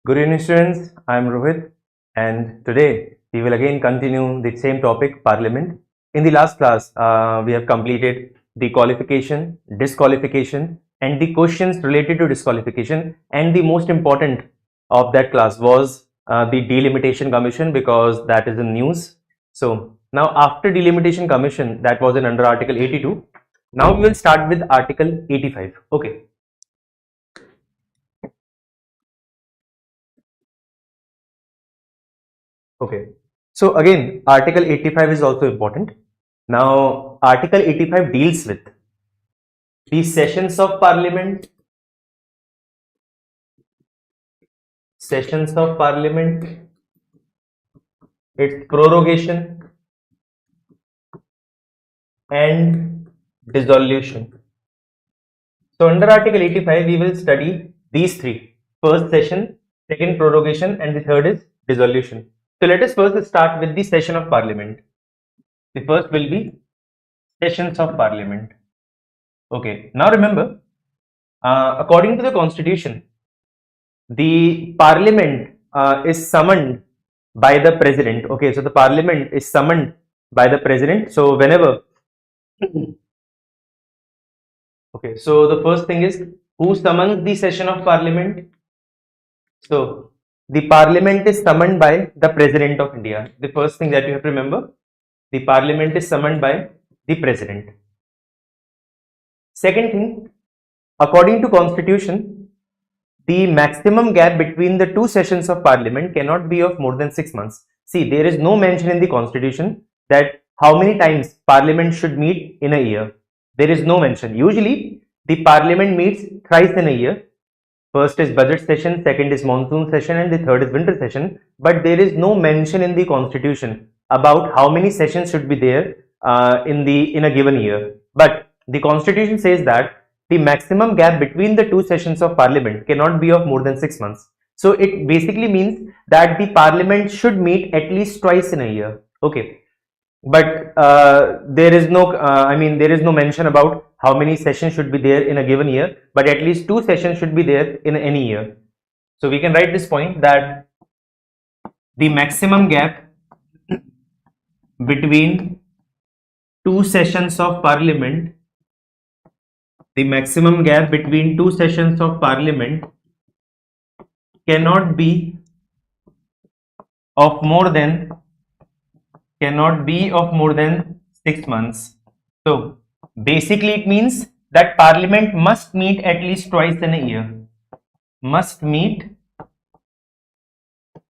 Good evening students, I am Rohit and today we will again continue the same topic, Parliament. In the last class, we have completed the qualification, disqualification and the questions related to disqualification, and the most important of that class was the Delimitation Commission, because that is in news. So now after Delimitation Commission, that was in under Article 82, now we will start with Article 85. Okay. Okay, so again, Article 85 is also important. Now, Article 85 deals with the sessions of Parliament, its prorogation and dissolution. So, under Article 85, we will study these three: first session, second prorogation, and the third is dissolution. So, let us first start with the session of Parliament. The first will be sessions of Parliament. Okay, now remember, according to the Constitution, the Parliament is summoned by the President. Okay, so the Parliament is summoned by the President. So whenever, okay, so the first thing is, who summons the session of Parliament? So the Parliament is summoned by the President of India. The first thing that you have to remember, the Parliament is summoned by the President. Second thing, according to Constitution, the maximum gap between the two sessions of Parliament cannot be of more than 6 months. See, there is no mention in the Constitution that how many times Parliament should meet in a year. There is no mention. Usually, the Parliament meets thrice in a year. First is budget session, second is monsoon session, and the third is winter session. But there is no mention in the Constitution about how many sessions should be there in a given year. But the Constitution says that the maximum gap between the two sessions of Parliament cannot be of more than 6 months. So it basically means that the Parliament should meet at least twice in a year. Okay, but there is no, there is no mention about how many sessions should be there in a given year, but at least 2 sessions should be there in any year. So we can write this point that the maximum gap between 2 sessions of Parliament, the maximum gap between 2 sessions of Parliament cannot be of more than 6 months. So basically it means that Parliament must meet at least twice in a year. Must meet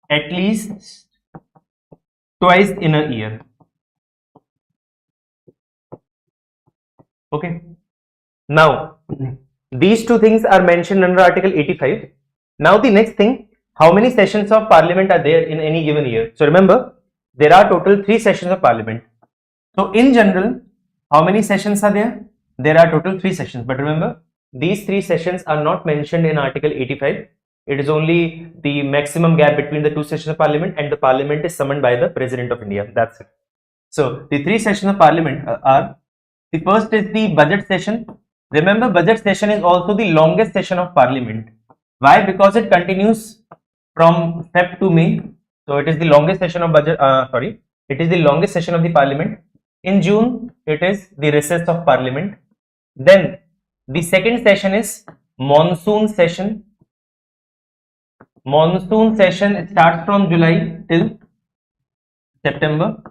at least twice in a year. Okay. Now, these two things are mentioned under Article 85. Now, the next thing, how many sessions of Parliament are there in any given year? So, remember, there are total 3 sessions of Parliament. So, in general, how many sessions are there? There are total 3 sessions. But remember, these 3 sessions are not mentioned in Article 85. It is only the maximum gap between the 2 sessions of Parliament, and the Parliament is summoned by the President of India. That's it. So, the 3 sessions of Parliament are, the first is the budget session. Remember, budget session is also the longest session of Parliament. Why? Because it continues from Feb to May. So it is the longest session of it is the longest session of the Parliament. In June, it is the recess of Parliament. Then the second session is monsoon session. Monsoon session starts from July till September.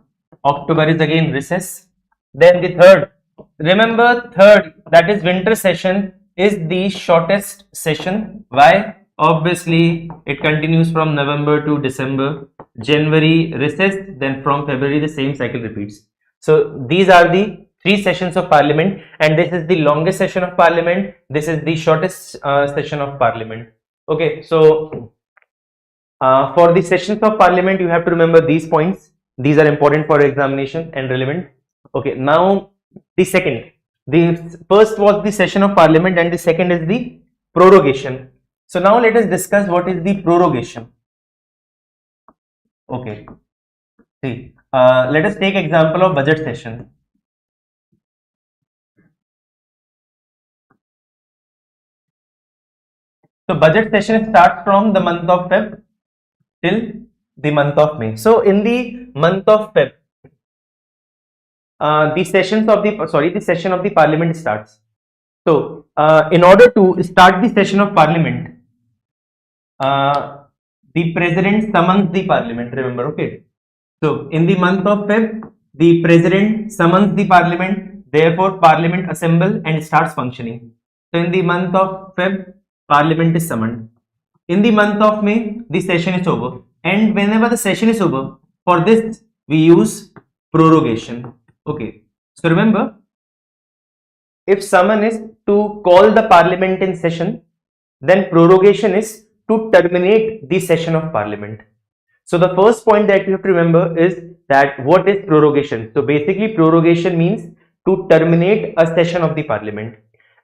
October is again recess. Then the third, remember, third, that is winter session, is the shortest session. Why? Obviously, it continues from November to December. January recess, then from February the same cycle repeats. So these are the 3 sessions of Parliament, and this is the longest session of Parliament. This is the shortest session of Parliament. Okay, so for the sessions of Parliament, you have to remember these points. These are important for examination and relevant. Okay, now the second. The first was the session of Parliament, and the second is the prorogation. So now let us discuss what is the prorogation. Okay, see, let us take example of budget session. So budget session starts from the month of Feb till the month of May. So in the month of Feb, the session of the Parliament starts. So in order to start the session of Parliament, the President summons the Parliament. Remember, okay. So in the month of Feb, the President summons the Parliament. Therefore, Parliament assemble and starts functioning. So in the month of Feb, Parliament is summoned. In the month of May, the session is over. And whenever the session is over, for this we use prorogation. Okay. So remember, if summon is to call the Parliament in session, then prorogation is to terminate the session of Parliament. So the first point that you have to remember is that what is prorogation? So basically prorogation means to terminate a session of the Parliament.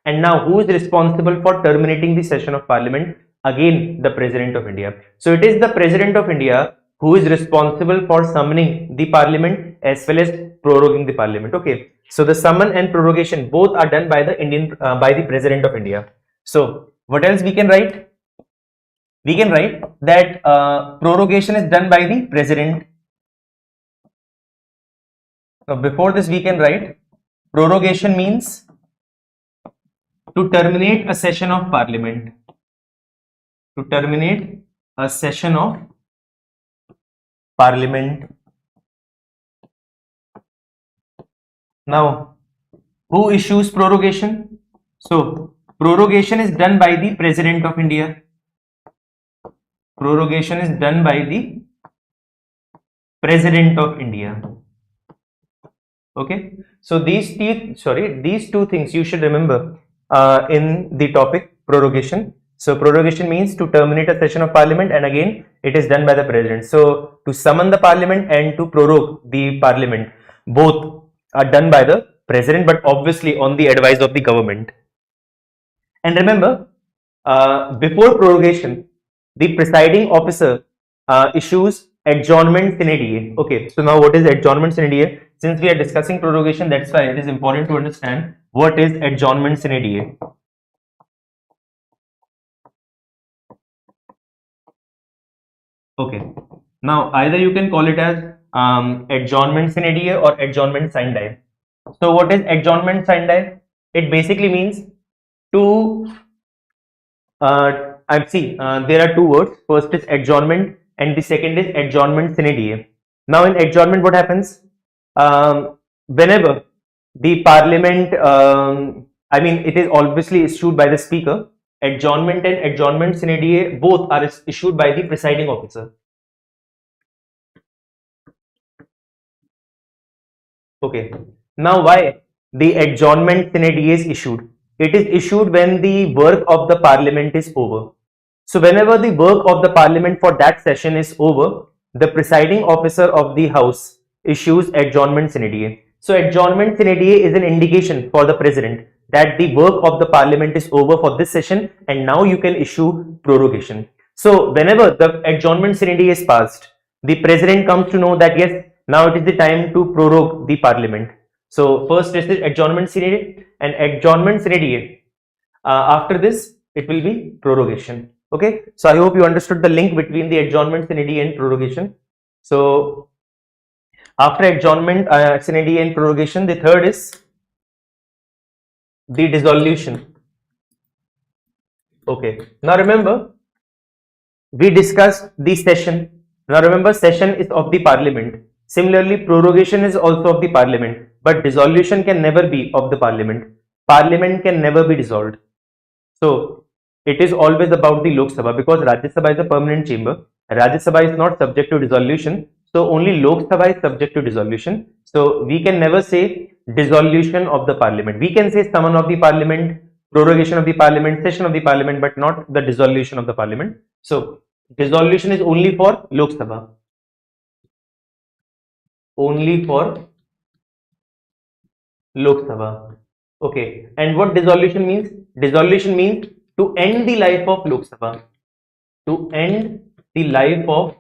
And now who is responsible for terminating the session of Parliament? Again, the President of India. So it is the President of India who is responsible for summoning the Parliament as well as proroguing the Parliament. Okay. So the summon and prorogation both are done by the President of India. So what else we can write? We can write that prorogation is done by the President. So before this we can write prorogation means to terminate a session of Parliament. To terminate a session of Parliament. Now, who issues prorogation? So, prorogation is done by the President of India. Prorogation is done by the President of India. Okay. So, these two things you should remember in the topic prorogation. So prorogation means to terminate a session of Parliament, and again it is done by the President. So to summon the Parliament and to prorogue the Parliament, both are done by the President, but obviously on the advice of the government. And remember, before prorogation, the presiding officer issues adjournment sine die. Okay, so now what is adjournment sine die? Since we are discussing prorogation, that's why it is important to understand what is adjournment sine die. Okay, now either you can call it as adjournment sine die or adjournment sine die. So what is adjournment sine die? It basically means to there are two words. First is adjournment and the second is adjournment sine die. Now in adjournment what happens? Whenever the Parliament, it is obviously issued by the Speaker. Adjournment and adjournment sine die both are issued by the presiding officer. Okay. Now why the adjournment sine die is issued? It is issued when the work of the Parliament is over. So whenever the work of the Parliament for that session is over, the presiding officer of the House issues adjournment sine die. So adjournment sine die is an indication for the President that the work of the Parliament is over for this session and now you can issue prorogation. So whenever the adjournment sine die is passed, the President comes to know that yes, now it is the time to prorogue the Parliament. So first is the adjournment sine die, and adjournment sine die. After this, it will be prorogation. Okay, so I hope you understood the link between the adjournment sine die and prorogation. So after adjournment sine die and prorogation, the third is the dissolution. Okay, now remember we discussed the session. Now remember, session is of the Parliament. Similarly, prorogation is also of the Parliament, but dissolution can never be of the Parliament. Parliament can never be dissolved. So it is always about the Lok Sabha, because Rajya Sabha is a permanent chamber. Rajya Sabha is not subject to dissolution. So only Lok Sabha is subject to dissolution. So we can never say dissolution of the Parliament. We can say summon of the Parliament, prorogation of the Parliament, session of the Parliament, but not the dissolution of the Parliament. So dissolution is only for Lok Sabha. Only for Lok Sabha. Okay. And what dissolution means? Dissolution means to end the life of Lok Sabha. To end the life of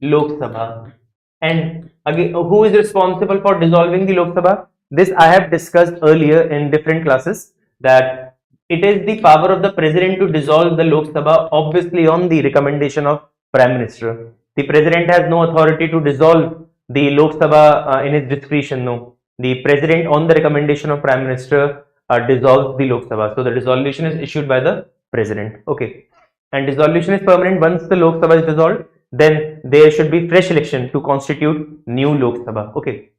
Lok Sabha. And again, who is responsible for dissolving the Lok Sabha? This I have discussed earlier in different classes, that it is the power of the president to dissolve the Lok Sabha, obviously on the recommendation of Prime Minister. The president has no authority to dissolve the Lok Sabha in his discretion. No, the president, on the recommendation of Prime Minister, dissolves the Lok Sabha. So the dissolution is issued by the president. Okay, and dissolution is permanent. Once the Lok Sabha is dissolved, then there should be fresh election to constitute new Lok Sabha. Okay.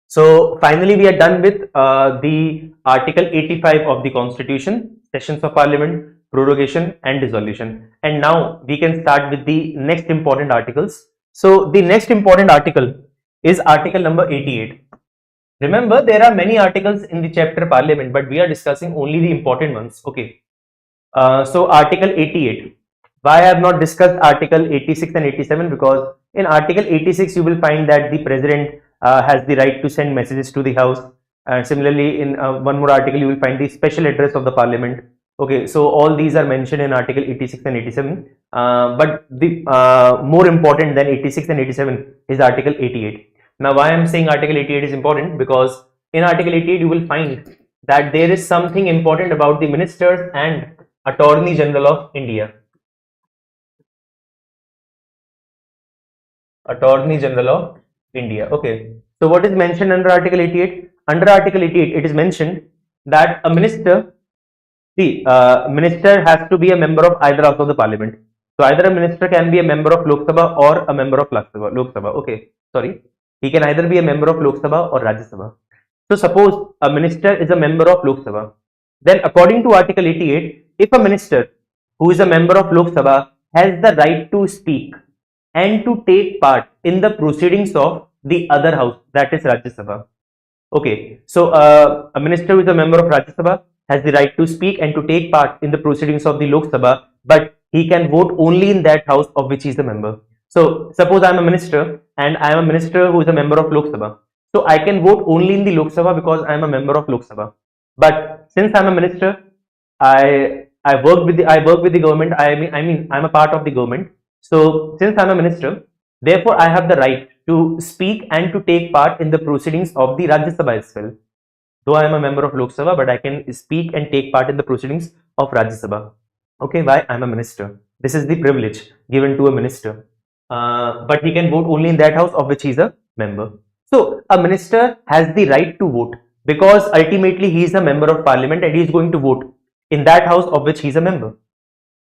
So finally, we are done with the Article 85 of the Constitution, sessions of Parliament, prorogation and dissolution. And now we can start with the next important articles. So the next important article is Article number 88. Remember, there are many articles in the chapter Parliament, but we are discussing only the important ones. Okay. So Article 88. Why I have not discussed Article 86 and 87? Because in Article 86, you will find that the President has the right to send messages to the House. And similarly, in one more article, you will find the special address of the Parliament. Okay, so all these are mentioned in Article 86 and 87. But the more important than 86 and 87 is Article 88. Now, why I am saying Article 88 is important? Because in Article 88, you will find that there is something important about the Ministers and Attorney General of India. Attorney General of India. Okay. So what is mentioned under Article 88? Under Article 88, it is mentioned that a minister, minister has to be a member of either house of the Parliament. So either a minister can be a member of Lok Sabha or a member of Lok Sabha. Okay. Sorry. He can either be a member of Lok Sabha or Rajya Sabha. So suppose a minister is a member of Lok Sabha. Then according to Article 88, if a minister who is a member of Lok Sabha has the right to speak and to take part in the proceedings of the other house, that is Rajya Sabha. Okay, so a minister who is a member of Rajya Sabha has the right to speak and to take part in the proceedings of the Lok Sabha, but he can vote only in that house of which he is a member. So suppose I am a minister and I am a minister who is a member of Lok Sabha. So I can vote only in the Lok Sabha because I am a member of Lok Sabha. But since I am a minister, I work with the government. I mean I'm a part of the government. So since I am a minister, therefore I have the right to speak and to take part in the proceedings of the Rajya Sabha as well. Though I am a member of Lok Sabha, but I can speak and take part in the proceedings of Rajya Sabha. Okay, why? I am a minister. This is the privilege given to a minister. But he can vote only in that house of which he is a member. So a minister has the right to vote because ultimately he is a member of Parliament and he is going to vote in that house of which he is a member.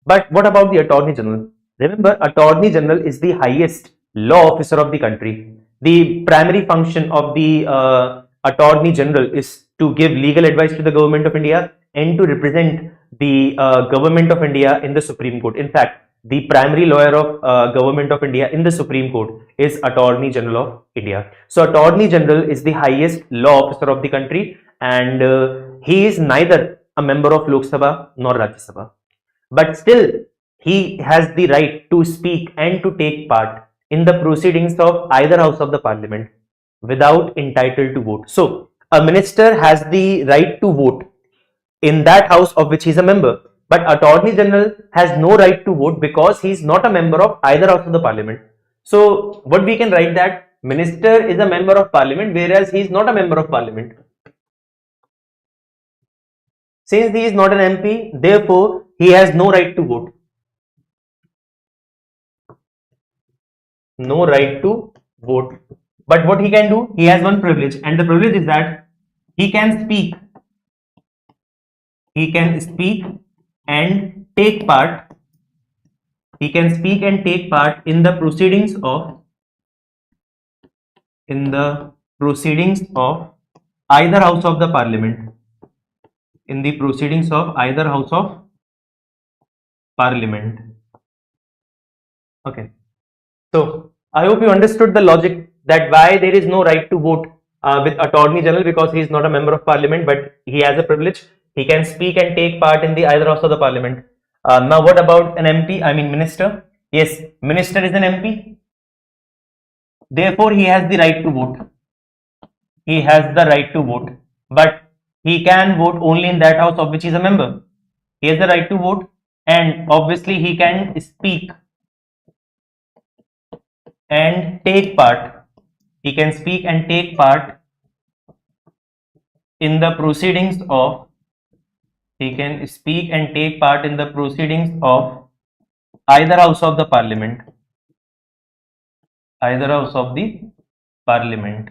But what about the Attorney General? Remember, Attorney General is the highest law officer of the country. The primary function of the Attorney General is to give legal advice to the Government of India and to represent the Government of India in the Supreme Court. In fact, the primary lawyer of Government of India in the Supreme Court is Attorney General of India. So Attorney General is the highest law officer of the country, and he is neither a member of Lok Sabha nor Rajya Sabha. But still, he has the right to speak and to take part in the proceedings of either house of the Parliament without entitled to vote. So a minister has the right to vote in that house of which he is a member. But Attorney General has no right to vote because he is not a member of either house of the Parliament. So what we can write that minister is a member of Parliament whereas he is not a member of Parliament. Since he is not an MP, therefore he has no right to vote. No right to vote. But what he can do, he has one privilege, and the privilege is that he can speak. He can speak and take part. He can speak and take part in the proceedings of either house of the Parliament. In the proceedings of either house of Parliament. Okay. So I hope you understood the logic that why there is no right to vote with Attorney General, because he is not a member of Parliament, but he has a privilege. He can speak and take part in the either house of the Parliament. Now what about an MP? I mean minister. Yes, minister is an MP. Therefore he has the right to vote. He has the right to vote, but he can vote only in that house of which he is a member. He has the right to vote, and obviously he can speak and take part. He can speak and take part in the proceedings of He can speak and take part in the proceedings of either house of the parliament. Either house of the parliament.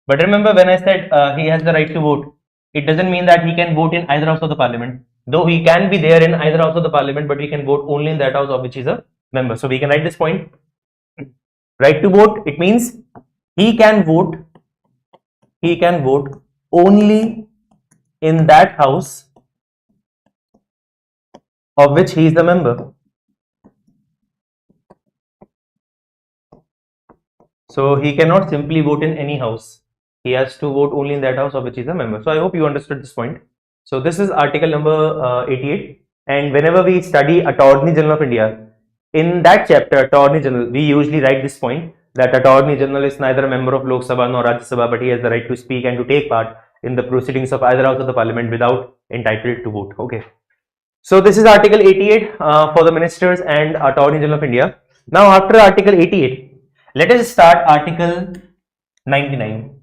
But remember, when I said he has the right to vote, it doesn't mean that he can vote in either house of the parliament. Though he can be there in either house of the parliament, but he can vote only in that house of which he is a member. So we can write this point. Right to vote, it means he can vote only in that house of which he is the member. So he cannot simply vote in any house. He has to vote only in that house of which he is a member. So I hope you understood this point. So this is article number 88. And whenever we study Attorney General of India, in that chapter, Attorney General, we usually write this point that Attorney General is neither a member of Lok Sabha nor Rajya Sabha, but he has the right to speak and to take part in the proceedings of either house of the parliament without entitled to vote. Okay. So this is article 88 for the ministers and Attorney General of India. Now after article 88, let us start article 99.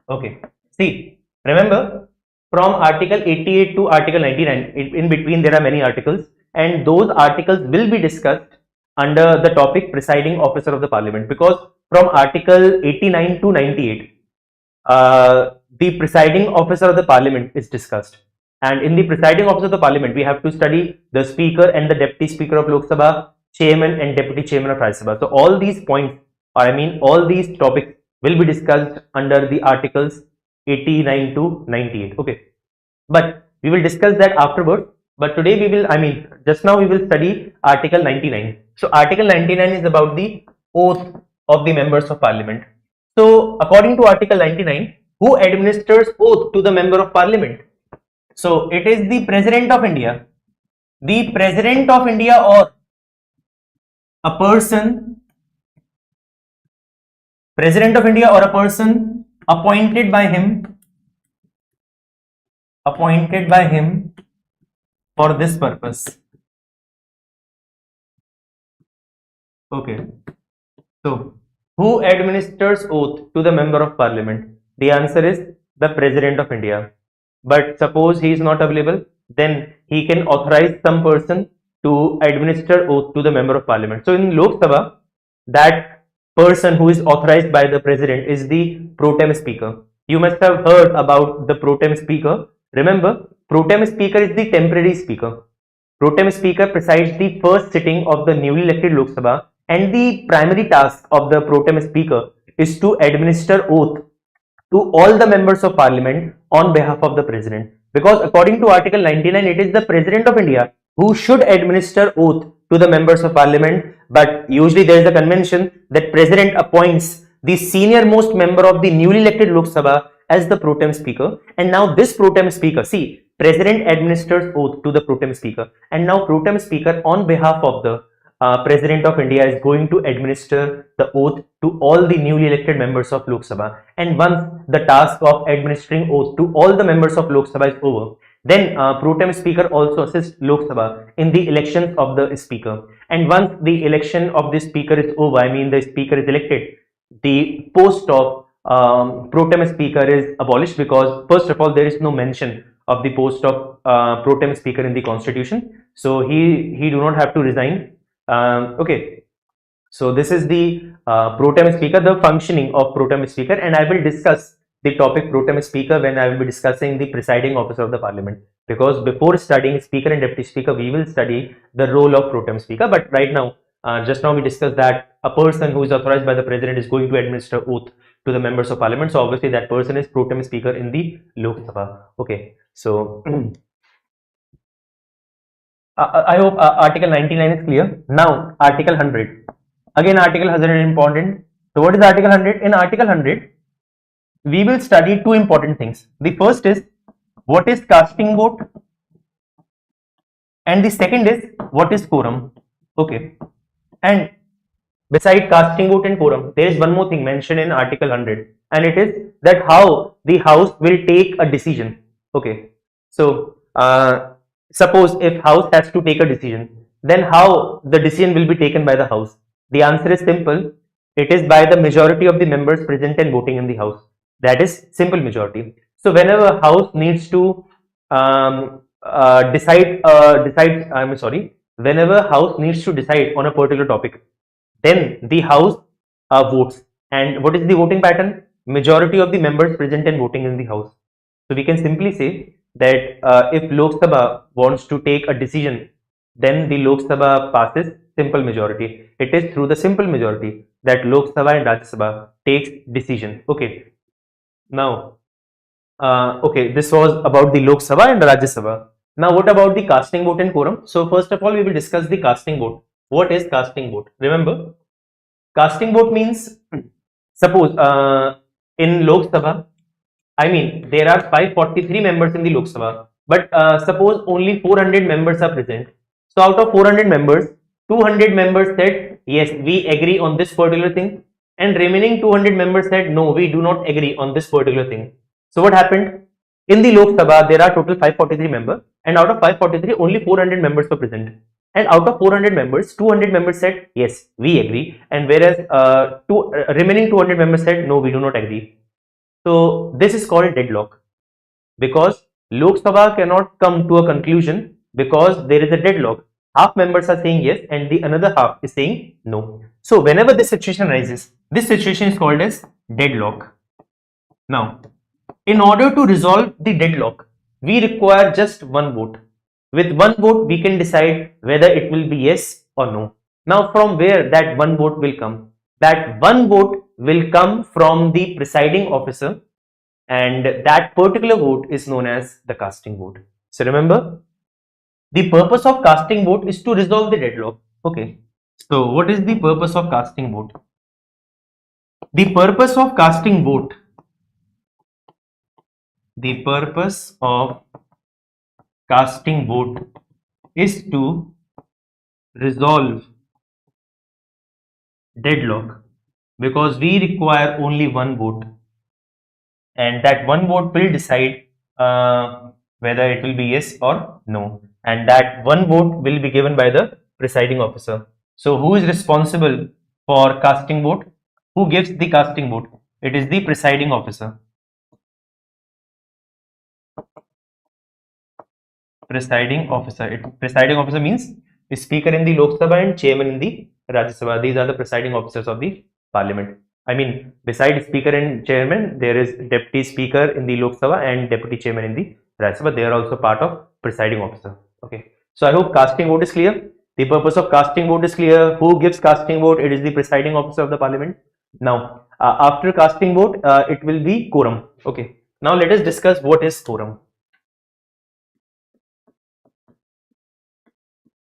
Okay. See, remember, from article 88 to article 99, in between there are many articles, and those articles will be discussed under the topic presiding officer of the parliament, because from article 89 to 98, the presiding officer of the parliament is discussed. And in the presiding officer of the parliament, we have to study the speaker and the deputy speaker of Lok Sabha, chairman and deputy chairman of Rajya Sabha. So all these points, or I mean all these topics, will be discussed under the articles 89 to 98. Okay, but we will discuss that afterwards. But today we will, just now we will study article 99. So article 99 is about the oath of the members of parliament. So according to article 99, who administers oath to the member of parliament? So it is the President of India. The President of India, or a person, President of India or a person appointed by him for this purpose. Okay. So who administers oath to the member of parliament? The answer is the President of India. But suppose he is not available, then he can authorize some person to administer oath to the member of parliament. So in Lok Sabha, that person who is authorized by the president is the pro tem speaker. You must have heard about the pro tem speaker. Remember, pro tem speaker is the temporary speaker. Pro tem speaker presides the first sitting of the newly elected Lok Sabha, and the primary task of the pro tem speaker is to administer oath to all the members of parliament on behalf of the president. Because according to article 99, it is the President of India who should administer oath to the members of parliament, but usually there is a convention that president appoints the senior most member of the newly elected Lok Sabha as the pro tem speaker. And now this pro tem speaker, see, president administers oath to the pro tem speaker, and now pro tem speaker on behalf of the President of India is going to administer the oath to all the newly elected members of Lok Sabha. And once the task of administering oath to all the members of Lok Sabha is over, then pro tem speaker also assists Lok Sabha in the elections of the speaker. And once the election of the speaker is over, the speaker is elected, the post of pro tem speaker is abolished, because first of all there is no mention of the post of pro tem speaker in the constitution, so he do not have to resign. Okay, so this is the pro tem speaker, the functioning of pro tem speaker, and I will discuss the topic pro tem speaker when I will be discussing the presiding officer of the parliament, because before studying speaker and deputy speaker we will study the role of pro tem speaker. But right now, just now we discussed that a person who is authorized by the president is going to administer oath to the members of parliament, so obviously that person is pro tem speaker in the Lok Sabha. Okay, so I hope article 99 is clear. Now article 100, again article 100 is important. So what is article 100? In article 100 we will study two important things. The first is what is casting vote, and the second is what is quorum. Okay, and beside casting vote and quorum, there is one more thing mentioned in article 100, and it is that how the house will take a decision. Okay, so suppose if house has to take a decision, then how the decision will be taken by the house? The answer is simple. It is by the majority of the members present and voting in the house. That is simple majority. So whenever house needs to whenever house needs to decide on a particular topic, then the house votes. And what is the voting pattern? Majority of the members present and voting in the house. So we can simply say that if Lok Sabha wants to take a decision, then the Lok Sabha passes simple majority. It is through the simple majority that Lok Sabha and Rajya Sabha takes decision. Okay. Now, okay, this was about the Lok Sabha and Rajya Sabha. Now, what about the casting vote and quorum? So, first of all, we will discuss the casting vote. What is casting vote? Remember, casting vote means, suppose in Lok Sabha, I mean, there are 543 members in the Lok Sabha, but suppose only 400 members are present. So, out of 400 members, 200 members said, yes, we agree on this particular thing, and remaining 200 members said, no, we do not agree on this particular thing. So, what happened? In the Lok Sabha, there are total 543 members, and out of 543, only 400 members were present. And out of 400 members, 200 members said, yes, we agree, and whereas remaining 200 members said, no, we do not agree. So, this is called deadlock, because Lok Sabha cannot come to a conclusion because there is a deadlock. Half members are saying yes and the another half is saying no. So, whenever this situation arises, this situation is called as deadlock. Now, in order to resolve the deadlock, we require just one vote. With one vote, we can decide whether it will be yes or no. Now, from where that one vote will come? That one vote will come from the presiding officer, and that particular vote is known as the casting vote. So, remember, the purpose of casting vote is to resolve the deadlock. Okay. So, what is the purpose of casting vote? The purpose of casting vote. The purpose of casting vote is to resolve deadlock, because we require only one vote, and that one vote will decide whether it will be yes or no, and that one vote will be given by the presiding officer. So, who is responsible for casting vote? Who gives the casting vote? It is the presiding officer. Presiding officer. Presiding officer means speaker in the Lok Sabha and chairman in the Rajya Sabha. These are the presiding officers of the parliament. I mean, besides speaker and chairman, there is deputy speaker in the Lok Sabha and deputy chairman in the Rajya Sabha. They are also part of presiding officer. Okay. So I hope casting vote is clear. The purpose of casting vote is clear. Who gives casting vote? It is the presiding officer of the parliament. Now, after casting vote, it will be quorum. Okay. Now let us discuss what is quorum.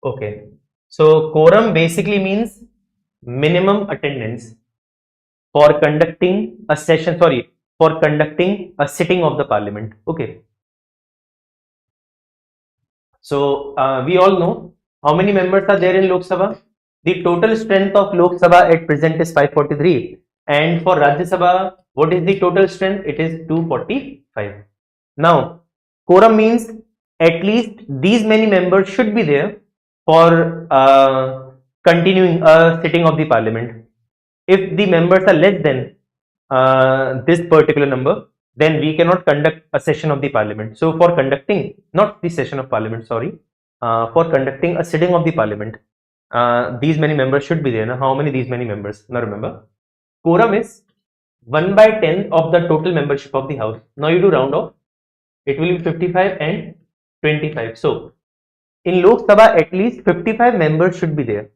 Okay, so quorum basically means minimum attendance for conducting a session, for conducting a sitting of the parliament. Okay, so we all know how many members are there in Lok Sabha. The total strength of Lok Sabha at present is 543, and for Rajya Sabha, what is the total strength? It is 245. Now, quorum means at least these many members should be there for continuing a sitting of the parliament. If the members are less than this particular number, then we cannot conduct a session of the parliament. So, for conducting, not the session of parliament, for conducting a sitting of the parliament, these many members should be there. Now, how many these many members? Now, remember, quorum is 1/10 of the total membership of the house. Now, you do round off, it will be 55 and 25. So, in Lok Sabha, at least 55 members should be there.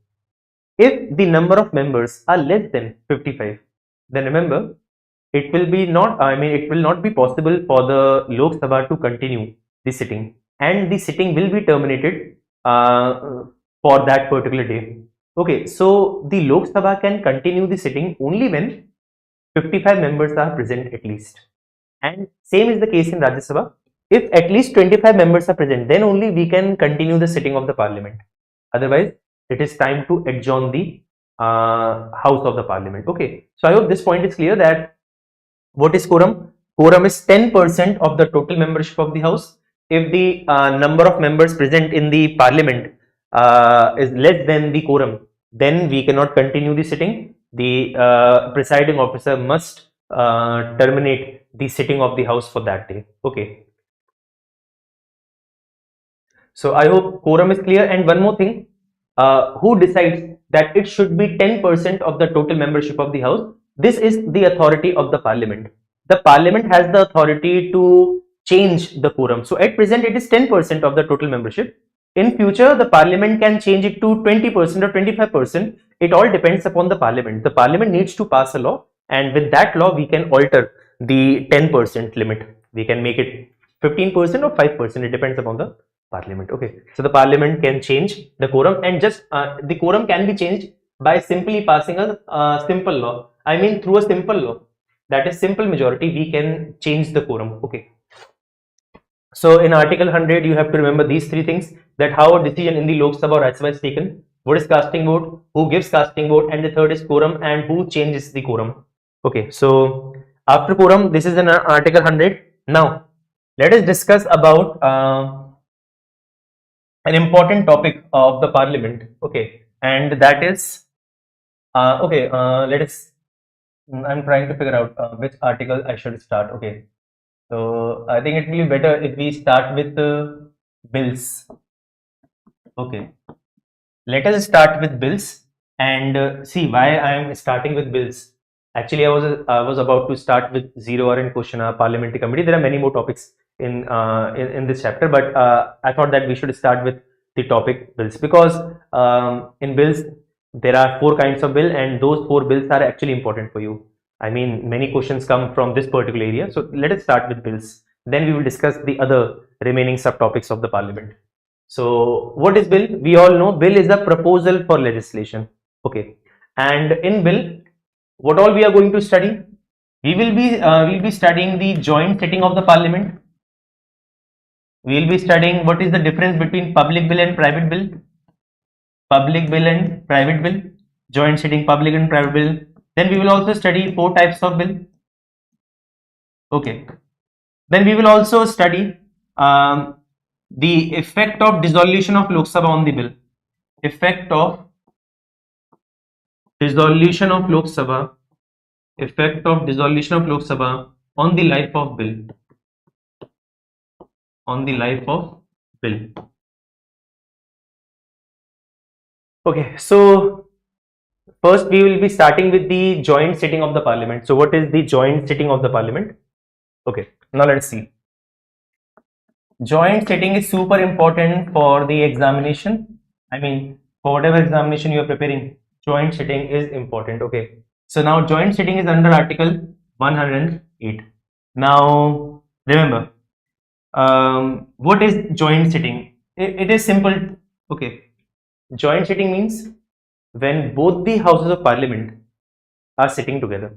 If the number of members are less than 55, then remember, it will not be possible for the Lok Sabha to continue the sitting, and the sitting will be terminated for that particular day. Okay, so the Lok Sabha can continue the sitting only when 55 members are present at least, and same is the case in Rajya Sabha. If at least 25 members are present, then only we can continue the sitting of the parliament. Otherwise, it is time to adjourn the house of the parliament. Okay, so I hope this point is clear that what is quorum? Quorum is 10% of the total membership of the house. If the number of members present in the parliament is less than the quorum, then we cannot continue the sitting. The presiding officer must terminate the sitting of the house for that day. Okay. So I hope quorum is clear. And one more thing, who decides that it should be 10% of the total membership of the house? This is the authority of the parliament. The parliament has the authority to change the quorum. So at present it is 10% of the total membership. In future the parliament can change it to 20% or 25%. It all depends upon the parliament. The parliament needs to pass a law, and with that law we can alter the 10% limit. We can make it 15% or 5%. It depends upon the parliament. Okay, so the parliament can change the quorum, and just the quorum can be changed by simply passing a simple law. I mean, through a simple law, that is simple majority, we can change the quorum. Okay, so in article 100 you have to remember these three things, that how a decision in the Lok Sabha or Rajya Sabha is taken, what is casting vote, who gives casting vote, and the third is quorum, and who changes the quorum. Okay, so after quorum, this is in article 100. Now let us discuss about an important topic of the parliament. Okay, and that is let us, I'm trying to figure out which article I should start. Okay, so I think it will be better if we start with bills. Okay, let us start with bills and see why I am starting with bills. Actually, I was about to start with 0 hour and question hour, parliamentary committee. There are many more topics in this chapter, but I thought that we should start with the topic bills, because in bills there are 4 kinds of bill, and those 4 bills are actually important for you. I mean, many questions come from this particular area. So let us start with bills. Then we will discuss the other remaining subtopics of the parliament. So what is bill? We all know bill is a proposal for legislation. Okay, and in bill, what all we are going to study? We will be studying the joint sitting of the parliament. We will be studying what is the difference between public bill and private bill. Public bill and private bill. Joint sitting, public and private bill. Then we will also study 4 types of bill. Okay. Then we will also study the effect of dissolution of Lok Sabha on the bill. Effect of dissolution of Lok Sabha. Effect of dissolution of Lok Sabha on the life of bill. On the life of bill. Okay, so first we will be starting with the joint sitting of the parliament. So what is the joint sitting of the parliament? Okay, now let's see. Joint sitting is super important for the examination. I mean, for whatever examination you are preparing, joint sitting is important. Okay, so now joint sitting is under article 108. Now remember, what is joint sitting? It is simple. Okay, joint sitting means when both the houses of parliament are sitting together.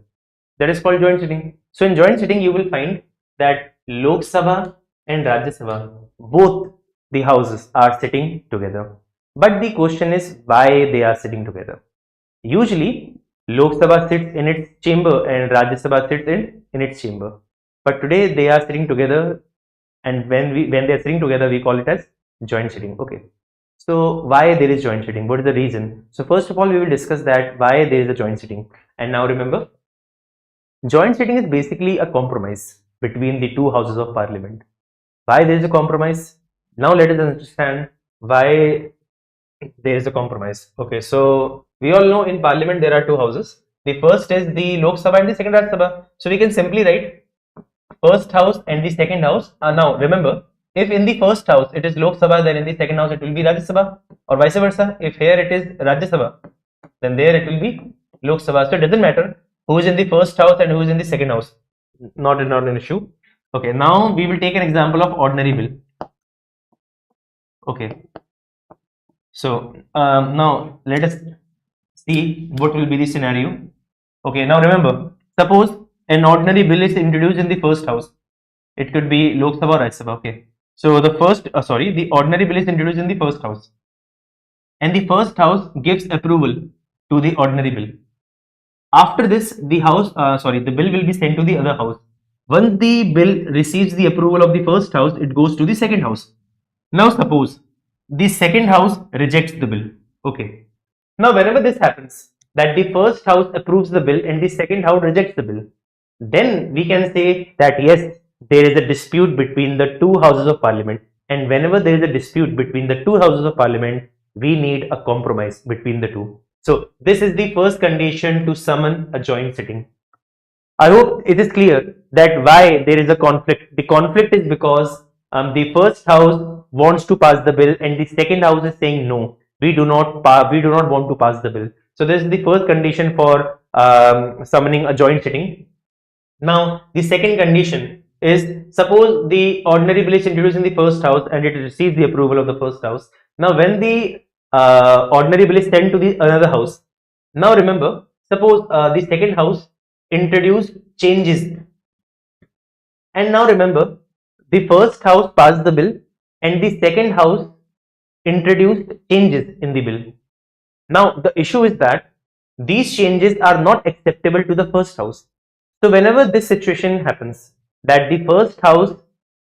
That is called joint sitting. So in joint sitting you will find that Lok Sabha and Rajya Sabha, both the houses are sitting together. But the question is why they are sitting together. Usually Lok Sabha sits in its chamber and Rajya Sabha sits in its chamber. But today they are sitting together, and when they are sitting together we call it as joint sitting. Okay. So why there is joint sitting? What is the reason? So first of all we will discuss that why there is a joint sitting. And now remember, joint sitting is basically a compromise between the 2 houses of parliament. Why there is a compromise? Now let us understand why there is a compromise. Okay, so we all know in parliament there are 2 houses. The first is the Lok Sabha and the second Rajya Sabha. So we can simply write first house and the second house. Now remember, if in the first house it is Lok Sabha, then in the second house it will be Rajya Sabha, or vice versa. If here it is Rajya Sabha, then there it will be Lok Sabha. So it doesn't matter who is in the first house and who is in the second house. Not an issue. Okay, now we will take an example of ordinary bill. Okay, so now let us see what will be the scenario. Okay, now remember, suppose an ordinary bill is introduced in the first house. It could be Lok Sabha or Rajya Sabha. Okay, so the ordinary bill is introduced in the first house, and the first house gives approval to the ordinary bill. After this, the bill will be sent to the other house. Once the bill receives the approval of the first house, it goes to the second house. Now suppose the second house rejects the bill. Okay. Now whenever this happens, that the first house approves the bill and the second house rejects the bill, then we can say that yes, there is a dispute between the 2 houses of parliament. and whenever there is a dispute between the two houses of parliament, we need a compromise between the two. So this is the first condition to summon a joint sitting. I hope it is clear that why there is a conflict. The conflict is because the first house wants to pass the bill and the second house is saying no, we do not want to pass the bill. So this is the first condition for summoning a joint sitting. Now the second condition is, suppose the ordinary bill is introduced in the first house and it receives the approval of the first house. Now when the ordinary bill is sent to the another house, now remember, suppose the second house introduced changes, and now remember, the first house passed the bill and the second house introduced changes in the bill. Now the issue is that these changes are not acceptable to the first house. So whenever this situation happens, that the first house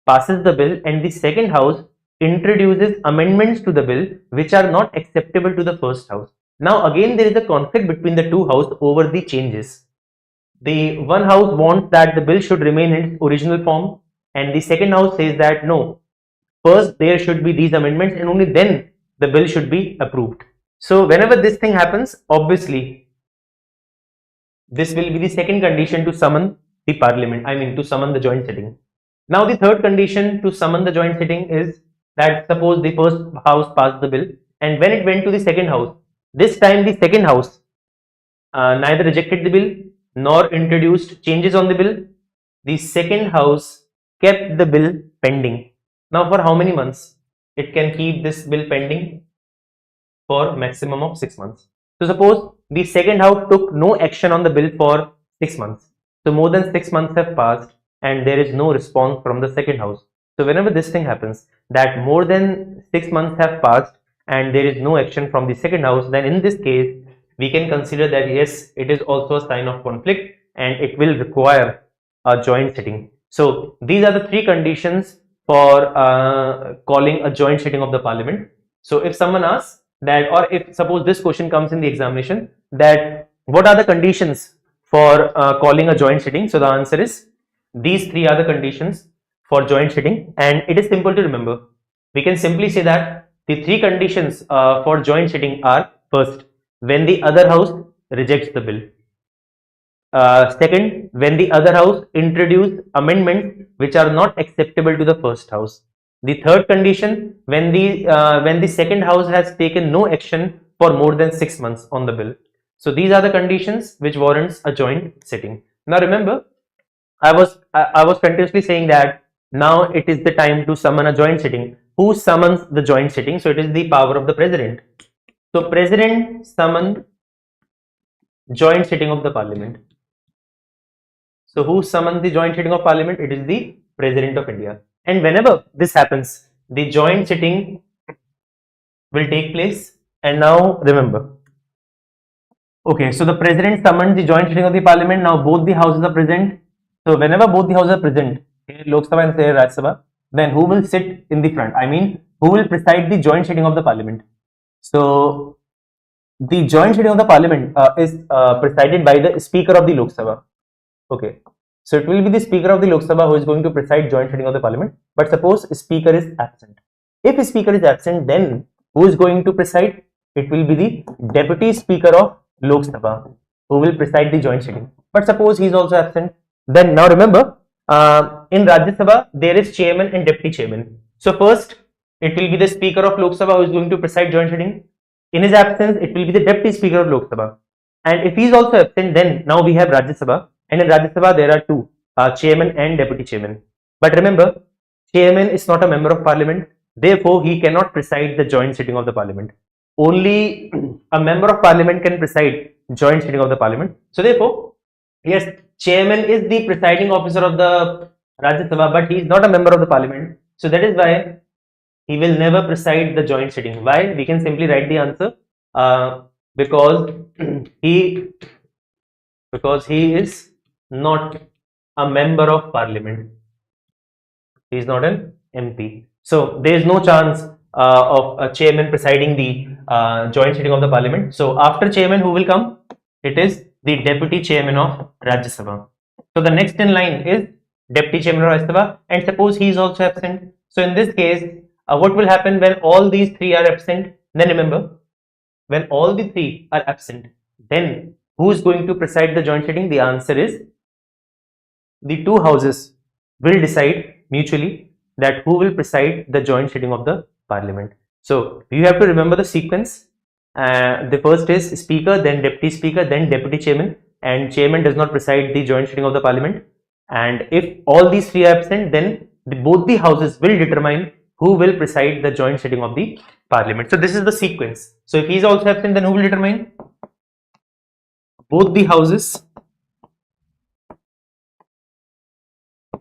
passes the bill and the second house introduces amendments to the bill which are not acceptable to the first house, now again there is a conflict between the two houses over the changes. The one house wants that the bill should remain in its original form, and the second house says that no, first there should be these amendments and only then the bill should be approved. So whenever this thing happens, obviously this will be the second condition to summon the parliament, to summon the joint sitting. Now the third condition to summon the joint sitting is that suppose the first house passed the bill and when it went to the second house, this time the second house neither rejected the bill nor introduced changes on the bill. The second house kept the bill pending. Now for how many months? It can keep this bill pending for maximum of 6 months. So suppose the second house took no action on the bill for 6 months. So more than 6 months have passed and there is no response from the second house. So whenever this thing happens, that more than 6 months have passed and there is no action from the second house, then in this case we can consider that yes, it is also a sign of conflict and it will require a joint sitting. So these are the three conditions for calling a joint sitting of the parliament. So if someone asks that, or if suppose this question comes in the examination, that what are the conditions for calling a joint sitting? So the answer is these three are the conditions for joint sitting, and it is simple to remember. We can simply say that the three conditions for joint sitting are: first, when the other house rejects the bill; second, when the other house introduce amendments which are not acceptable to the first house; the third condition, when the second house has taken no action for more than 6 months on the bill. So these are the conditions which warrants a joint sitting. Now remember, I was continuously saying that now it is the time to summon a joint sitting. Who summons the joint sitting? So it is the power of the president. So president summon joint sitting of the parliament. So who summons the joint sitting of parliament? It is the president of India. And whenever this happens, the joint sitting will take place. And now remember, okay, so the president summoned the joint sitting of the parliament. Now both the houses are present. So whenever both the houses are present, here Lok Sabha and here Rajya Sabha, then who will sit in the front? Who will preside the joint sitting of the parliament? So the joint sitting of the parliament is presided by the speaker of the Lok Sabha. Okay, so it will be the speaker of the Lok Sabha who is going to preside joint sitting of the parliament. But suppose speaker is absent. If speaker is absent, then who is going to preside? It will be the deputy speaker of Lok Sabha who will preside the joint sitting. But suppose he is also absent, then now remember, in Rajya Sabha there is chairman and deputy chairman. So first it will be the speaker of Lok Sabha who is going to preside joint sitting. In his absence, it will be the deputy speaker of Lok Sabha. And if he is also absent, then now we have Rajya Sabha. And in Rajya Sabha there are two, chairman and deputy chairman. But remember, chairman is not a member of parliament. Therefore, he cannot preside the joint sitting of the parliament. Only a member of parliament can preside joint sitting of the parliament. So therefore, yes, chairman is the presiding officer of the Rajya Sabha, but he is not a member of the parliament. So that is why he will never preside the joint sitting. Why? We can simply write the answer because he is not a member of parliament. He is not an MP. So there is no chance of a chairman presiding the joint sitting of the parliament. So after chairman, who will come? It is the deputy chairman of Rajya Sabha. So the next in line is deputy chairman of Rajya Sabha, and suppose he is also absent. So in this case, What will happen when all these three are absent? Then remember, when all the three are absent, then who is going to preside the joint sitting? The answer is the two houses will decide mutually that who will preside the joint sitting of the parliament. So you have to remember the sequence. The first is speaker, then deputy speaker, then deputy chairman, and chairman does not preside the joint sitting of the parliament. And if all these three are absent, then both the houses will determine who will preside the joint sitting of the parliament. So this is the sequence. So if he is also absent, then who will determine? Both the houses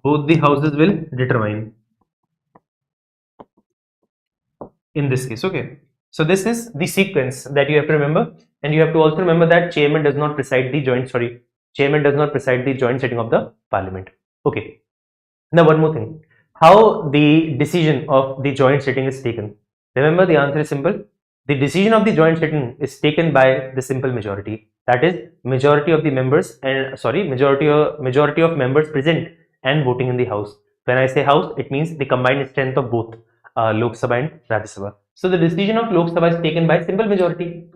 will determine in this case. Okay, so this is the sequence that you have to remember, and you have to also remember that chairman does not preside the joint sitting of the parliament. Okay, now one more thing, how the decision of the joint sitting is taken. Remember, the answer is simple. The decision of the joint sitting is taken by the simple majority, that is majority of the members, and majority of members present and voting in the house. When I say house, it means the combined strength of both Lok Sabha and Rajya Sabha. So the decision of Lok Sabha is taken by simple majority.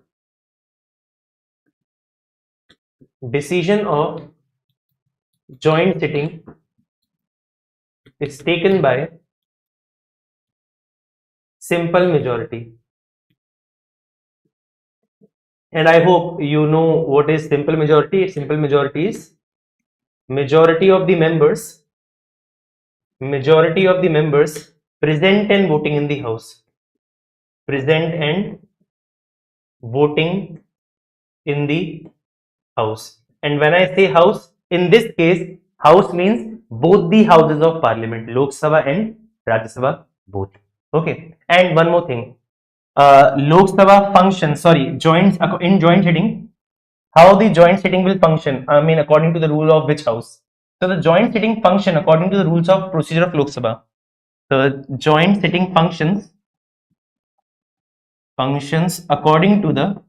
Decision of joint sitting is taken by simple majority. And I hope you know what is simple majority. Simple majority is majority of the members present and voting in the house. Present and voting in the house. And when I say house, in this case, house means both the houses of parliament, Lok Sabha and Rajya Sabha, both. Okay. And one more thing, Lok Sabha functions, in joint sitting, how the joint sitting will function, according to the rule of which house? So the joint sitting function according to the rules of procedure of Lok Sabha. The joint sitting functions according to the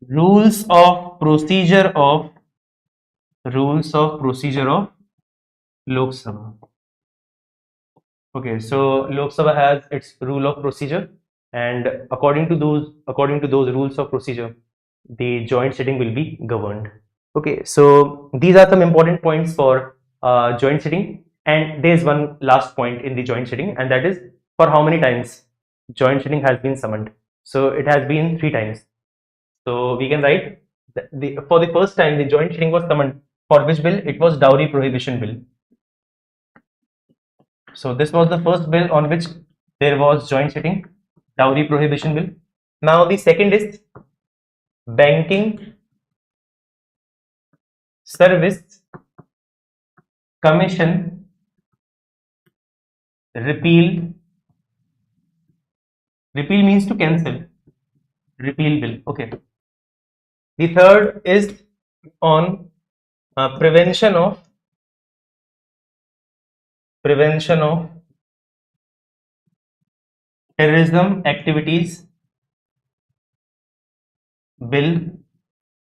rules of procedure of Lok Sabha. Okay, so Lok Sabha has its rule of procedure, and according to those rules of procedure, the joint sitting will be governed. Okay, so these are some important points for joint sitting, and there is one last point in the joint sitting, and that is for how many times joint sitting has been summoned. So it has been 3 times. So we can write for the first time the joint sitting was summoned for which bill? It was dowry prohibition bill. So this was the first bill on which there was joint sitting, dowry prohibition bill. Now the second is Banking Service Commission repeal. Repeal means to cancel. Repeal bill. Okay. The third is on prevention of terrorism activities bill.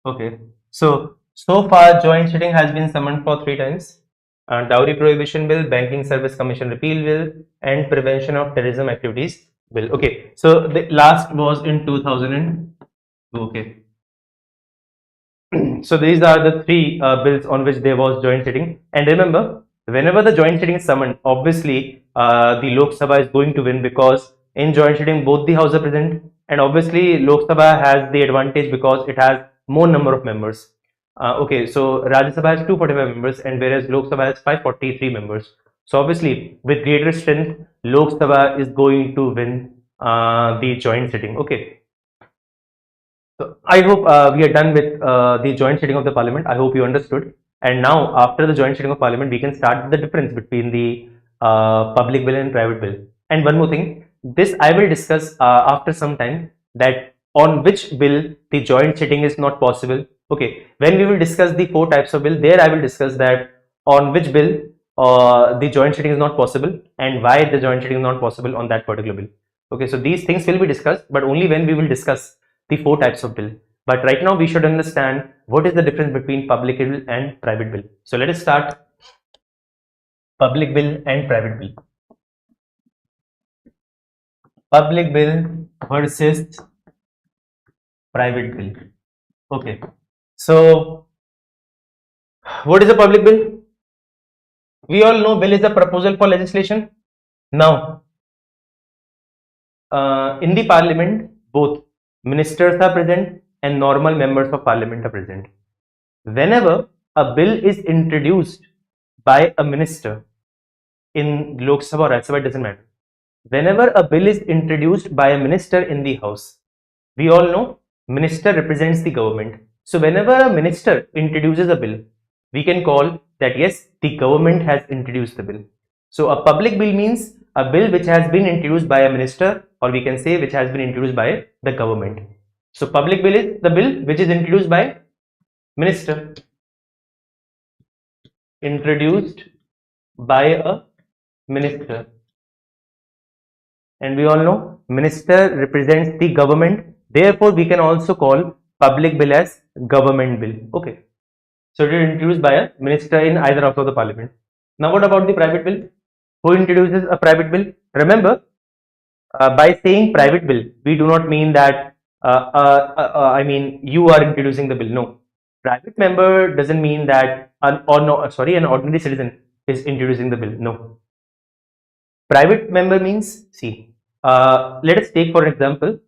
Okay, so far joint sitting has been summoned for 3 times: dowry prohibition bill, banking service commission repeal bill, and prevention of terrorism activities bill. Okay, so the last was in 2002. Okay, so these are the 3 bills on which there was joint sitting. And remember, whenever the joint sitting is summoned, obviously the Lok Sabha is going to win, because in joint sitting both the houses are present, and obviously Lok Sabha has the advantage because it has more number of members. Okay, so Rajya Sabha has 245 members, and whereas Lok Sabha has 543 members. So obviously with greater strength, Lok Sabha is going to win the joint sitting. Okay. So I hope we are done with the joint sitting of the parliament. I hope you understood. And now after the joint sitting of parliament, we can start the difference between the public bill and private bill. And one more thing, this I will discuss after some time, that on which bill the joint sitting is not possible. Okay, when we will discuss the 4 types of bill, there I will discuss that on which bill the joint sitting is not possible and why the joint sitting is not possible on that particular bill. Okay, so these things will be discussed, but only when we will discuss the 4 types of bill. But right now we should understand what is the difference between public bill and private bill. So let us start. public bill and private bill. Public bill versus private bill. Okay. So, what is a public bill? We all know bill is a proposal for legislation. Now, in the parliament, both ministers are present and normal members of parliament are present. Whenever a bill is introduced by a minister in Lok Sabha or Rajya Sabha, it doesn't matter. Whenever a bill is introduced by a minister in the house, we all know minister represents the government. So whenever a minister introduces a bill, we can call that yes, the government has introduced the bill. So a public bill means a bill which has been introduced by a minister, or we can say which has been introduced by the government. So public bill is the bill which is introduced by minister. Introduced by a minister. And we all know minister represents the government. Therefore, we can also call public bill as government bill. Okay. So it is introduced by a minister in either house of the parliament. Now, what about the private bill? Who introduces a private bill? Remember, by saying private bill, we do not mean that I mean you are introducing the bill. No, private member doesn't mean that an ordinary citizen is introducing the bill. No, private member means, see, let us take for example,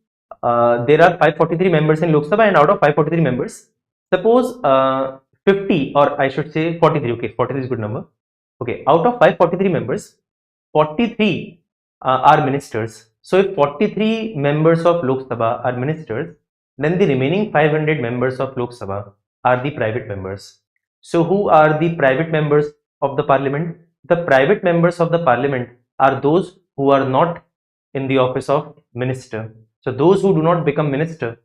there are 543 members in Lok Sabha, and out of 543 members, suppose 50, or I should say 43. Okay, 43 is a good number. Okay, out of 543 members, 43 are ministers. So if 43 members of Lok Sabha are ministers, then the remaining 500 members of Lok Sabha are the private members. So who are the private members of the parliament? The private members of the parliament are those who are not in the office of minister. So those who do not become minister,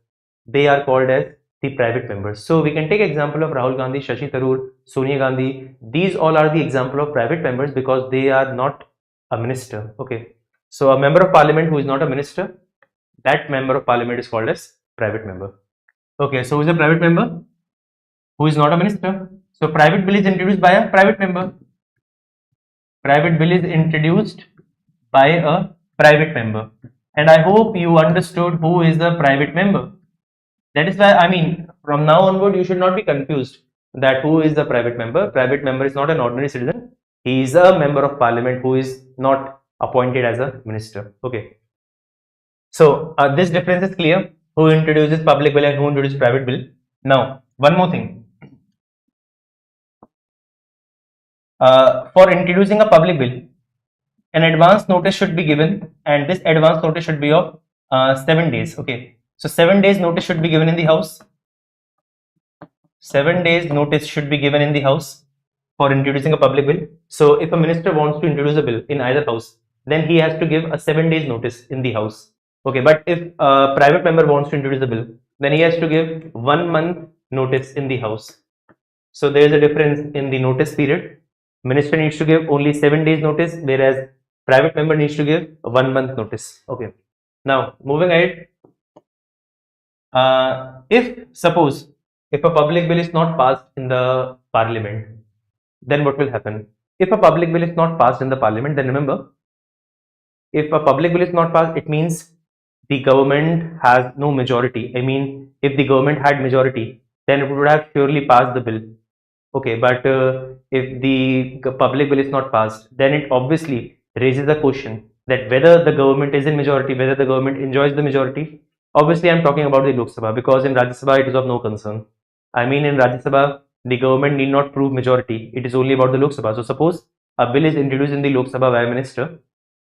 they are called as the private members. So we can take example of Rahul Gandhi, Shashi Tharoor, Sonia Gandhi. These all are the example of private members because they are not a minister. Okay. So a member of parliament who is not a minister, that member of parliament is called as private member. Okay. So who is a private member? Who is not a minister? So private bill is introduced by a private member. Private bill is introduced by a private member. And I hope you understood who is the private member. That is why, I mean, from now onward, you should not be confused that who is the private member. Private member is not an ordinary citizen. He is a member of parliament who is not appointed as a minister. Okay. So this difference is clear. Who introduces public bill and who introduces private bill. Now, one more thing. For introducing a public bill, an advance notice should be given, and this advance notice should be of 7 days. Okay. So 7 days notice should be given in the house. 7 days notice should be given in the house for introducing a public bill. So if a minister wants to introduce a bill in either house, then he has to give a 7 days notice in the house. Okay, but if a private member wants to introduce a bill, then he has to give 1 month notice in the house. So there is a difference in the notice period. Minister needs to give only 7 days notice, whereas private member needs to give 1 month notice. Okay. Now moving ahead. Suppose if a public bill is not passed in the parliament, then what will happen? If a public bill is not passed in the parliament, then remember, if a public bill is not passed, it means the government has no majority. I mean, if the government had majority, then it would have surely passed the bill. Okay, but if the public bill is not passed, then it obviously raises the question that whether the government is in majority, whether the government enjoys the majority. Obviously, I'm talking about the Lok Sabha because in Rajya Sabha it is of no concern. I mean, in Rajya Sabha, the government need not prove majority. It is only about the Lok Sabha. So suppose a bill is introduced in the Lok Sabha by a minister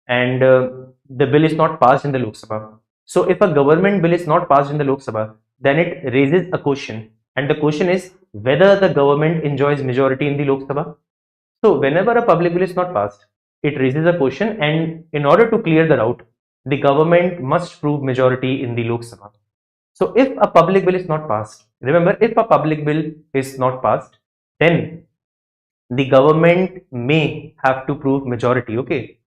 and the bill is not passed in the Lok Sabha. So if a government bill is not passed in the Lok Sabha, then it raises a question. And the question is whether the government enjoys majority in the Lok Sabha. So whenever a public bill is not passed, it raises a question, and in order to clear the doubt, the government must prove majority in the Lok Sabha. So if a public bill is not passed, remember, if a public bill is not passed, then the government may have to prove majority. Okay.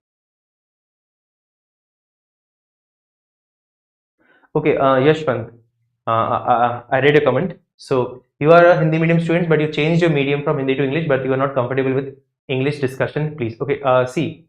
Okay, Yashwant, I read a comment. So you are a Hindi medium student, but you changed your medium from Hindi to English, but you are not comfortable with English discussion, please. Okay, see,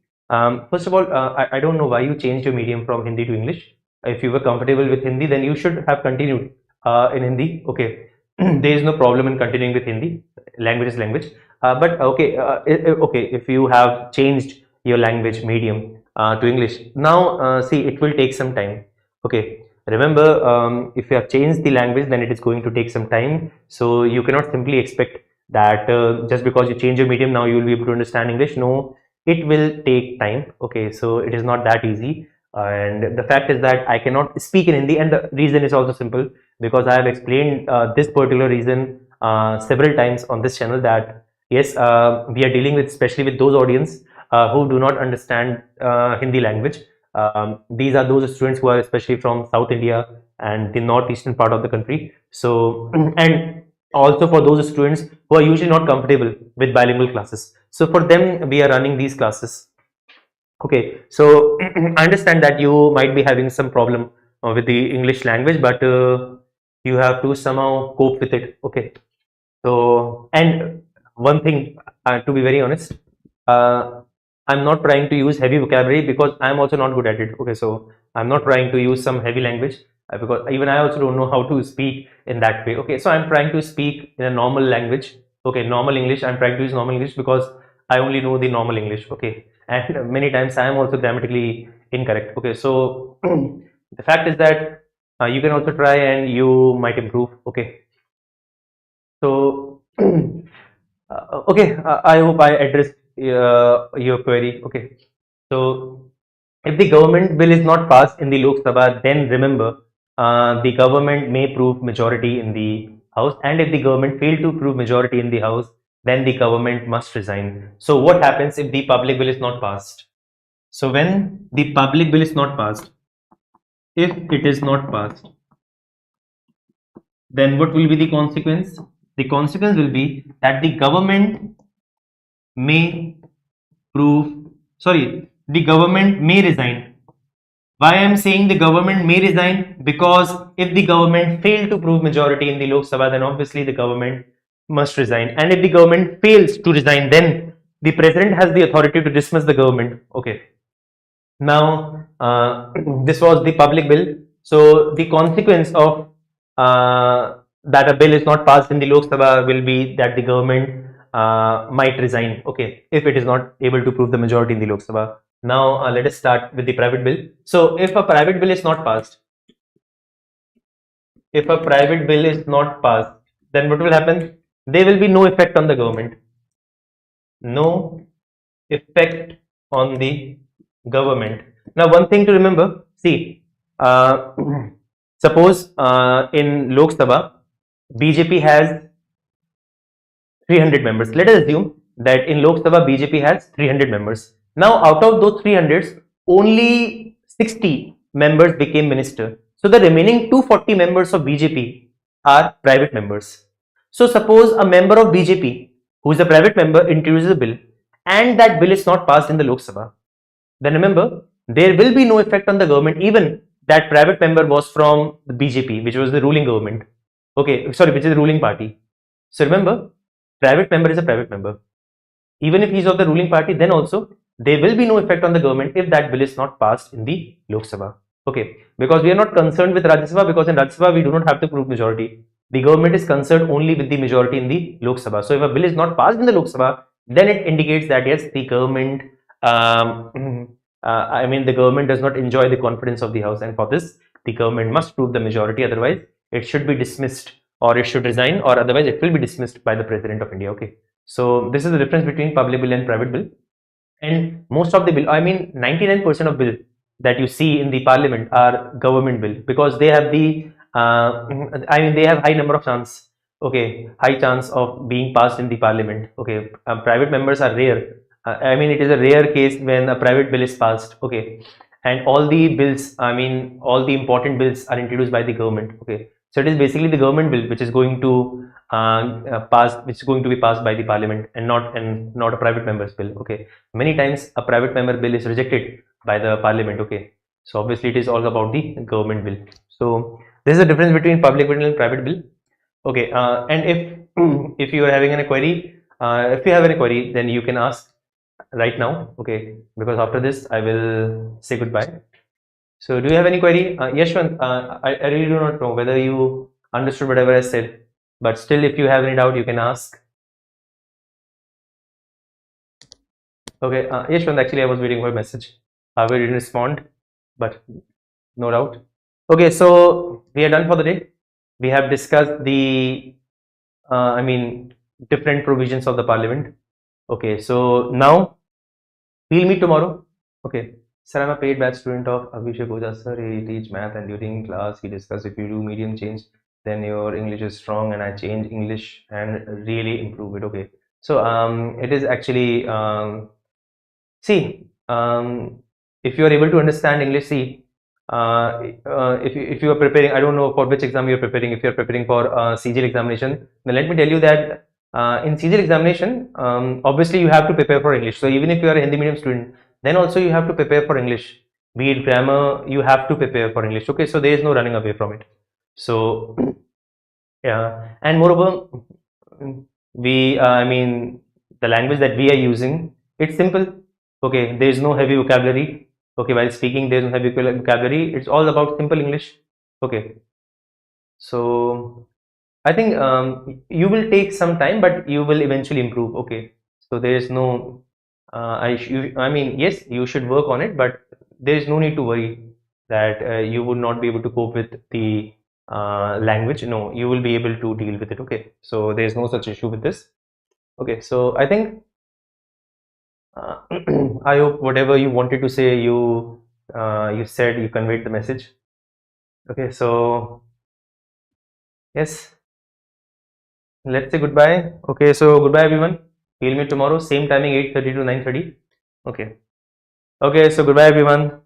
first of all, I don't know why you changed your medium from Hindi to English. If you were comfortable with Hindi, then you should have continued in Hindi. Okay, there is no problem in continuing with Hindi. Language is language. But okay, okay, if you have changed your language medium to English, now see, it will take some time. Okay, remember, if you have changed the language, then it is going to take some time. So you cannot simply expect that just because you change your medium, now you will be able to understand English. No, it will take time. Okay, so it is not that easy. And the fact is that I cannot speak in Hindi, and the reason is also simple, because I have explained this particular reason several times on this channel, that yes, we are dealing with, especially with those audience who do not understand Hindi language. These are those students who are especially from South India and the northeastern part of the country. So and also for those students who are usually not comfortable with bilingual classes. So for them, we are running these classes. Okay, so I understand that you might be having some problem with the English language, but you have to somehow cope with it. Okay, so, and one thing, to be very honest, I'm not trying to use heavy vocabulary because I'm also not good at it. Okay, so I'm not trying to use some heavy language because even I also don't know how to speak in that way. Okay, so I'm trying to speak in a normal language. Okay, normal English. I'm trying to use normal English because I only know the normal English. Okay, and many times I am also grammatically incorrect. Okay, so the fact is that you can also try and you might improve. Okay, so okay, I hope I addressed your query. Okay, so if the government bill is not passed in the Lok Sabha, then remember the government may prove majority in the House, and if the government fail to prove majority in the House, then the government must resign. So what happens if the public bill is not passed? So when the public bill is not passed, if it is not passed, then what will be the consequence? The consequence will be that the government may the government may resign. Why I am saying the government may resign? Because if the government fail to prove majority in the Lok Sabha, then obviously the government must resign. And if the government fails to resign, then the president has the authority to dismiss the government. Okay. Now, this was the public bill. So the consequence of that a bill is not passed in the Lok Sabha will be that the government might resign. Okay, if it is not able to prove the majority in the Lok Sabha. Now let us start with the private bill. So if a private bill is not passed, then what will happen? There will be no effect on the government. No effect on the government. Now, one thing to remember, see, suppose in Lok Sabha, BJP has 300 members. Let us assume that in Lok Sabha, BJP has 300 members. Now, out of those 300, only 60 members became minister. So, the remaining 240 members of BJP are private members. So, suppose a member of BJP who is a private member introduces a bill and that bill is not passed in the Lok Sabha, then remember, there will be no effect on the government, even that private member was from the BJP, which was the ruling government. Okay, sorry, which is the ruling party. So remember, private member is a private member. Even if he is of the ruling party, then also there will be no effect on the government if that bill is not passed in the Lok Sabha. Okay, because we are not concerned with Rajya Sabha, because in Rajya Sabha we do not have to prove majority. The government is concerned only with the majority in the Lok Sabha. So if a bill is not passed in the Lok Sabha, then it indicates that yes, the government I mean, the government does not enjoy the confidence of the House, and for this, the government must prove the majority. Otherwise, it should be dismissed, or it should resign, or otherwise, it will be dismissed by the President of India. Okay, so this is the difference between public bill and private bill. And most of the bill, I mean, 99% of bill that you see in the Parliament are government bill, because they have the, I mean, they have high number of chance. Okay, high chance of being passed in the Parliament. Okay, private members are rare. I mean, it is a rare case when a private bill is passed. Okay, and all the bills, I mean, all the important bills are introduced by the government. Okay, so it is basically the government bill which is going to which is going to be passed by the Parliament, and not a private member's bill. Okay, many times a private member bill is rejected by the Parliament. Okay, so obviously it is all about the government bill. So this is the difference between public bill and private bill. Okay, and if you are having a query If you have any query, then you can ask right now, okay, because after this I will say goodbye. So do you have any query? Yashwant, I really do not know whether you understood whatever I said, but still if you have any doubt, you can ask. Okay, Yashwant, actually I was waiting for a message. I didn't respond, but no doubt. Okay, so we are done for the day. We have discussed the, different provisions of the parliament. Okay, so now we'll meet tomorrow. Okay, sir, I'm a paid batch student of Abhishek Oja, sir. He teach math, and during class he discussed if you do medium change, then your English is strong, and I change English and really improve it. Okay, so it is actually see, if you are able to understand English, see, if you are preparing, I don't know for which exam you are preparing. If you are preparing for CGL examination, then let me tell you that in CGL examination, obviously you have to prepare for English. So even if you are a Hindi medium student, then also you have to prepare for English. Be it grammar, you have to prepare for English. Okay, so there is no running away from it. So yeah, and moreover, the language that we are using, it's simple. Okay, there is no heavy vocabulary. Okay, while speaking, there is no heavy vocabulary. It's all about simple English. Okay, so I think you will take some time, but you will eventually improve. Okay, so there is no, yes, you should work on it, but there is no need to worry that you would not be able to cope with the language. No, you will be able to deal with it. Okay, so there is no such issue with this. Okay, so I think I hope whatever you wanted to say, you said, you conveyed the message. Okay, so yes, let's say goodbye. Okay, so goodbye everyone. We'll meet tomorrow, same timing, 8:30 to 9:30. Okay. Okay, so goodbye everyone.